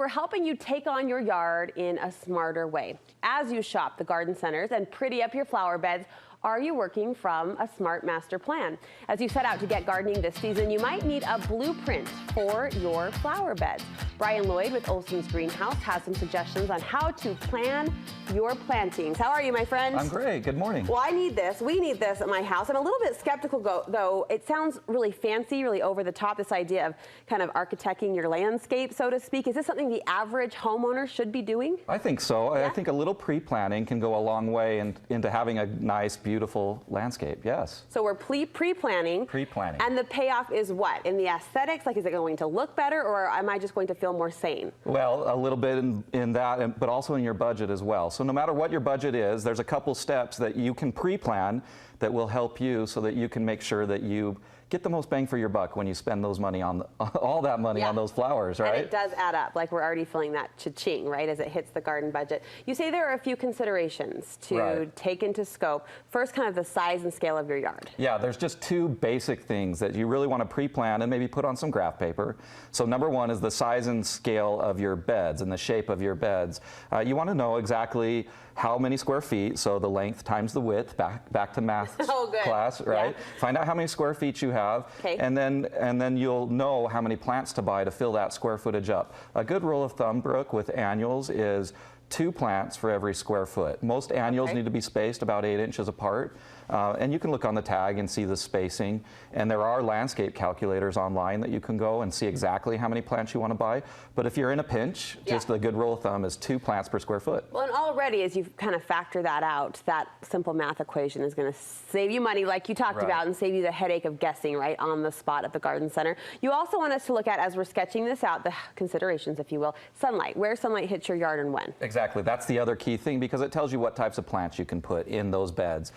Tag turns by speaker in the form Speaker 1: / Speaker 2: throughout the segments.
Speaker 1: We're helping you take on your yard in a smarter way. As you shop the garden centers and pretty up your flower beds, are you working from a smart master plan? As you set out to get gardening this season, you might need a blueprint for your flower beds. Brian Lloyd with Olson's Greenhouse has some suggestions on how to plan your plantings. How are you, my friend?
Speaker 2: I'm great. Good morning.
Speaker 1: Well, I need this. We need this at my house. I'm a little bit skeptical, though. It sounds really fancy, really over the top, this idea of kind of architecting your landscape, so to speak. Is this something the average homeowner should be doing?
Speaker 2: I think so.
Speaker 1: Yeah?
Speaker 2: I think a little pre-planning can go a long way into having a nice, beautiful landscape, yes.
Speaker 1: So we're pre-planning.
Speaker 2: Pre-planning.
Speaker 1: And the payoff is what? In the aesthetics? Like, is it going to look better, or am I just going to feel more sane?
Speaker 2: Well, a little bit in that, but also in your budget as well. So no matter what your budget is, there's a couple steps that you can pre-plan that will help you so that you can make sure that you get the most bang for your buck when you spend those money on all that money on those flowers, right?
Speaker 1: And it does add up. Like, we're already feeling that cha-ching, right, as it hits the garden budget. You say there are a few considerations to take into scope. First, kind of the size and scale of your yard.
Speaker 2: Yeah, there's just two basic things that you really want to pre-plan and maybe put on some graph paper. So number one is the size and scale of your beds and the shape of your beds. You want to know exactly how many square feet, so the length times the width, back to math class, right? Yeah. Find out how many square feet you have, and then you'll know how many plants to buy to fill that square footage up. A good rule of thumb, Brooke, with annuals is 2 plants for every square foot. Most annuals need to be spaced about 8 inches apart. And you can look on the tag and see the spacing. And there are landscape calculators online that you can go and see exactly how many plants you want to buy. But if you're in a pinch, just a good rule of thumb is 2 plants per square foot.
Speaker 1: Well, and already as you kind of factor that out, that simple math equation is going to save you money, like you talked about, and save you the headache of guessing right on the spot at the garden center. You also want us to look at, as we're sketching this out, the considerations, if you will, sunlight. Where sunlight hits your yard and when.
Speaker 2: Exactly. That's the other key thing, because it tells you what types of plants you can put in those beds.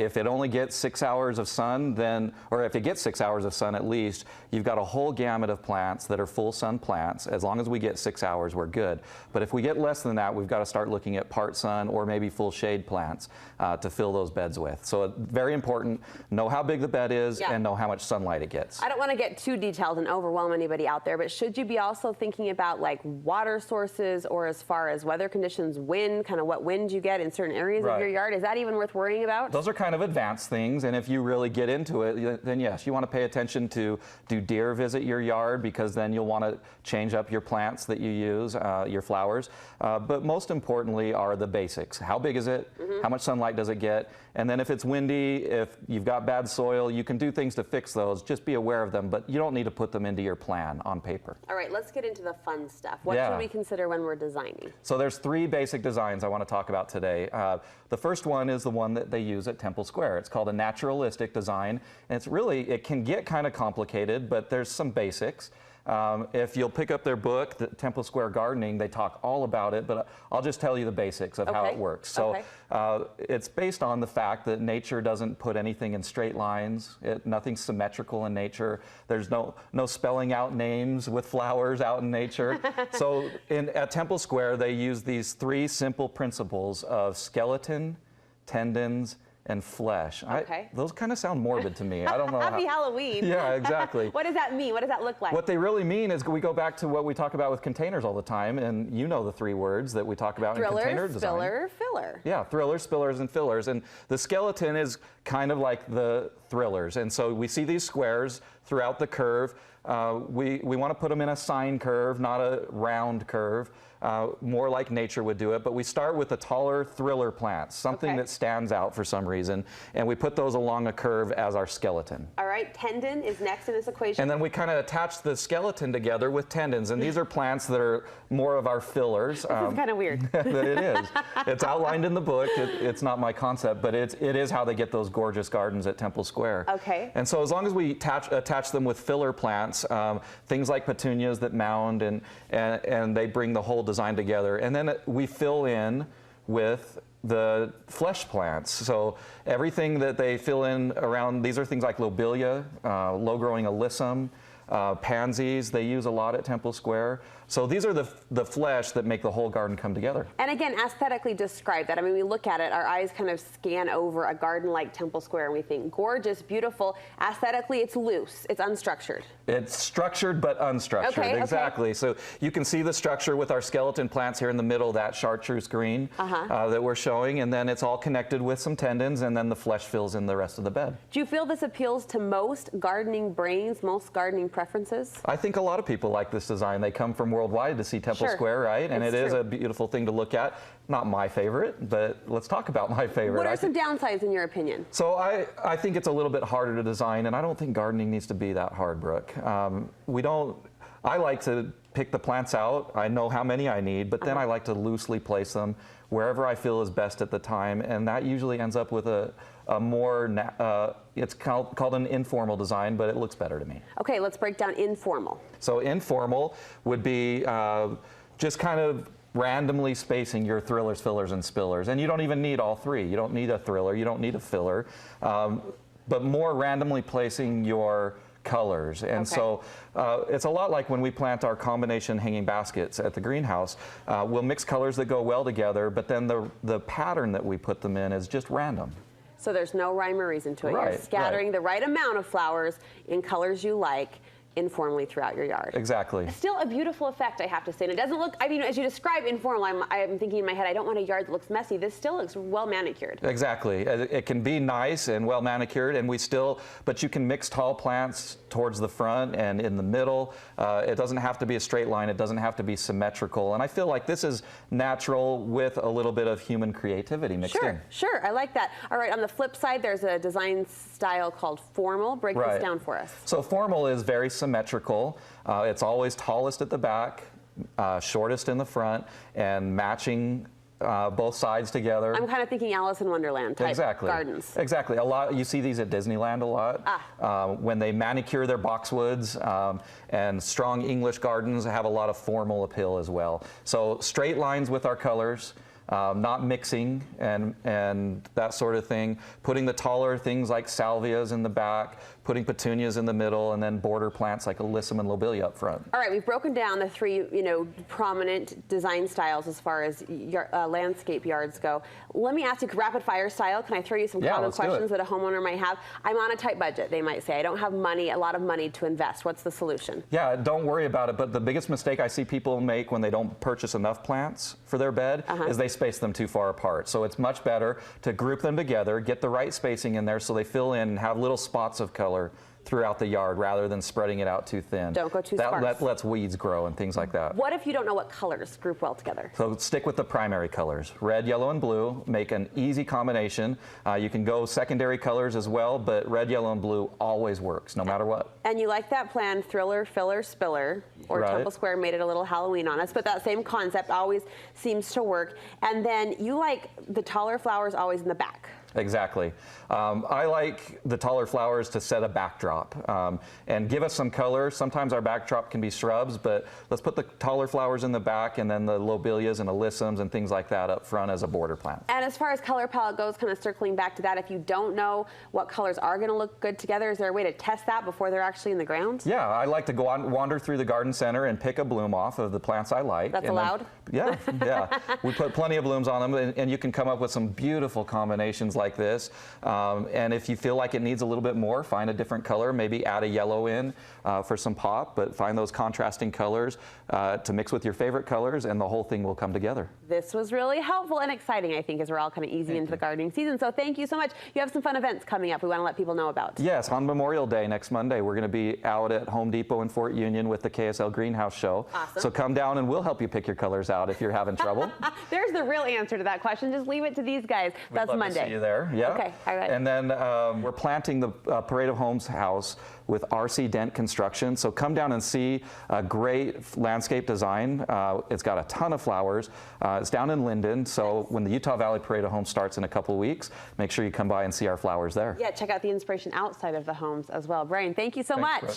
Speaker 2: If it only gets 6 hours of sun, then, or if it gets 6 hours of sun at least, you've got a whole gamut of plants that are full sun plants. As long as we get 6 hours, we're good. But if we get less than that, we've got to start looking at part sun or maybe full shade plants to fill those beds with. So very important, know how big the bed is and know how much sunlight it gets.
Speaker 1: I don't want to get too detailed and overwhelm anybody out there, but should you be also thinking about like water sources, or as far as weather conditions, wind, kind of what wind you get in certain areas of your yard? Is that even worth worrying about?
Speaker 2: Those are kind of advanced things, and if you really get into it, then yes, you want to pay attention to, do deer visit your yard, because then you'll want to change up your plants that you use, your flowers. But most importantly are the basics. How big is it? How much sunlight does it get? And then if it's windy, if you've got bad soil, you can do things to fix those. Just be aware of them, but you don't need to put them into your plan on paper.
Speaker 1: All right, let's get into the fun stuff. What should we consider when we're designing? So
Speaker 2: there's 3 basic designs I want to talk about today. The first one is the one that they use at Temple Square. It's called a naturalistic design, and it's really, it can get kind of complicated, but there's some basics. If you'll pick up their book, the Temple Square Gardening, they talk all about it, but I'll just tell you the basics of how it works. So it's based on the fact that nature doesn't put anything in straight lines. Nothing's symmetrical in nature. There's no spelling out names with flowers out in nature. So at Temple Square, they use these 3 simple principles of skeleton, tendons, and flesh. Those kind of sound morbid to me. I don't know.
Speaker 1: Happy Halloween.
Speaker 2: Yeah, exactly.
Speaker 1: What does that mean? What does that look like?
Speaker 2: What they really mean is, we go back to what we talk about with containers all the time, and you know the 3 words that we talk about in container design.
Speaker 1: Thriller, filler. Yeah,
Speaker 2: thrillers, spillers, and fillers. And the skeleton is kind of like the thrillers. And so we see these squares throughout the curve. We want to put them in a sine curve, not a round curve. More like nature would do it, but we start with the taller thriller plants, something that stands out for some reason, and we put those along a curve as our skeleton. All
Speaker 1: right, tendon is next in this equation.
Speaker 2: And then we kind of attach the skeleton together with tendons, and these are plants that are more of our fillers.
Speaker 1: This is kind of weird.
Speaker 2: But it is. It's outlined in the book. It's not my concept, but it is how they get those gorgeous gardens at Temple Square.
Speaker 1: Okay.
Speaker 2: And so as long as we attach them with filler plants, things like petunias that mound, and they bring the whole design together, and then we fill in with the flesh plants. So everything that they fill in around, these are things like lobelia, low-growing alyssum, pansies they use a lot at Temple Square. So these are the flesh that make the whole garden come together.
Speaker 1: And again, aesthetically describe that. I mean, we look at it, our eyes kind of scan over a garden like Temple Square and we think gorgeous, beautiful. Aesthetically, it's loose, it's unstructured.
Speaker 2: It's structured but unstructured,
Speaker 1: okay,
Speaker 2: exactly.
Speaker 1: Okay.
Speaker 2: So you can see the structure with our skeleton plants here in the middle, that chartreuse green that we're showing, and then it's all connected with some tendons, and then the flesh fills in the rest of the bed.
Speaker 1: Do you feel this appeals to most gardening brains, most gardening preferences?
Speaker 2: I think a lot of people like this design. They come from worldwide to see Temple Square, right? And it is a beautiful thing to look at. Not my favorite, but let's talk about my favorite.
Speaker 1: What are some downsides in your opinion?
Speaker 2: So I think it's a little bit harder to design, and I don't think gardening needs to be that hard, Brooke. I like to pick the plants out. I know how many I need, but then I like to loosely place them wherever I feel is best at the time, and that usually ends up with a more, it's called an informal design, but it looks better to me.
Speaker 1: Okay, let's break down informal.
Speaker 2: So informal would be just kind of randomly spacing your thrillers, fillers, and spillers. And you don't even need all three. You don't need a thriller, you don't need a filler, but more randomly placing your colors. And so it's a lot like when we plant our combination hanging baskets at the greenhouse. We'll mix colors that go well together, but then the pattern that we put them in is just random.
Speaker 1: So there's no rhyme or reason to it.
Speaker 2: Right,
Speaker 1: You're scattering the right amount of flowers in colors you like informally throughout your yard.
Speaker 2: Exactly.
Speaker 1: Still a beautiful effect, I have to say. And it doesn't look, I mean, as you describe informal, I'm thinking in my head, I don't want a yard that looks messy. This still looks well manicured.
Speaker 2: Exactly. It can be nice and well manicured, and but you can mix tall plants towards the front and in the middle. It doesn't have to be a straight line. It doesn't have to be symmetrical. And I feel like this is natural with a little bit of human creativity mixed in.
Speaker 1: Sure, I like that. All right, on the flip side, there's a design style called formal. Break this down for us.
Speaker 2: So formal is very symmetrical. It's always tallest at the back, shortest in the front, and matching both sides together.
Speaker 1: I'm kind of thinking Alice in Wonderland type gardens.
Speaker 2: Exactly. A lot. You see these at Disneyland a lot. When they manicure their boxwoods, and strong English gardens have a lot of formal appeal as well. So straight lines with our colors. Not mixing and that sort of thing. Putting the taller things like salvias in the back, putting petunias in the middle, and then border plants like alyssum and lobelia up front.
Speaker 1: All right, we've broken down the three, prominent design styles as far as landscape yards go. Let me ask you, rapid fire style, can I throw you some common questions that a homeowner might have? I'm on a tight budget, they might say. I don't have a lot of money to invest. What's the solution? Yeah,
Speaker 2: don't worry about it, but the biggest mistake I see people make when they don't purchase enough plants for their bed is they space them too far apart. So it's much better to group them together, get the right spacing in there so they fill in and have little spots of color throughout the yard rather than spreading it out too thin.
Speaker 1: Don't go too sparse.
Speaker 2: That lets weeds grow and things like that.
Speaker 1: What if you don't know what colors group well together?
Speaker 2: So stick with the primary colors. Red, yellow, and blue make an easy combination. You can go secondary colors as well, but red, yellow, and blue always works, no matter what.
Speaker 1: And you like that plan, thriller, filler, spiller, or Temple Square made it a little Halloween on us, but that same concept always seems to work. And then you like the taller flowers always in the back.
Speaker 2: Exactly. I like the taller flowers to set a backdrop and give us some color. Sometimes our backdrop can be shrubs, but let's put the taller flowers in the back and then the lobelias and alyssums and things like that up front as a border plant.
Speaker 1: And as far as color palette goes, kind of circling back to that, if you don't know what colors are going to look good together, is there a way to test that before they're actually in the ground?
Speaker 2: Yeah, I like to go on, wander through the garden center and pick a bloom off of the plants I like.
Speaker 1: That's allowed?
Speaker 2: Then, yeah. We put plenty of blooms on them, and you can come up with some beautiful combinations like this. And if you feel like it needs a little bit more, find a different color, maybe add a yellow in for some pop, but find those contrasting colors to mix with your favorite colors, and the whole thing will come together.
Speaker 1: This was really helpful and exciting, I think, as we're all kind of easing into the gardening season. So thank you so much. You have some fun events coming up we want to let people know about.
Speaker 2: Yes, on Memorial Day next Monday, we're going to be out at Home Depot in Fort Union with the KSL Greenhouse Show.
Speaker 1: Awesome.
Speaker 2: So come down and we'll help you pick your colors out if you're having trouble.
Speaker 1: There's the real answer to that question. Just leave it to these guys. That's Monday.
Speaker 2: To see you there. Yeah.
Speaker 1: Okay. All right.
Speaker 2: And then we're planting the Parade of Homes house with RC Dent Construction. So come down and see a great landscape design. It's got a ton of flowers. It's down in Linden. So when the Utah Valley Parade of Homes starts in a couple of weeks, make sure you come by and see our flowers there.
Speaker 1: Yeah, check out the inspiration outside of the homes as well. Brian, thank you so much.
Speaker 2: Brooke.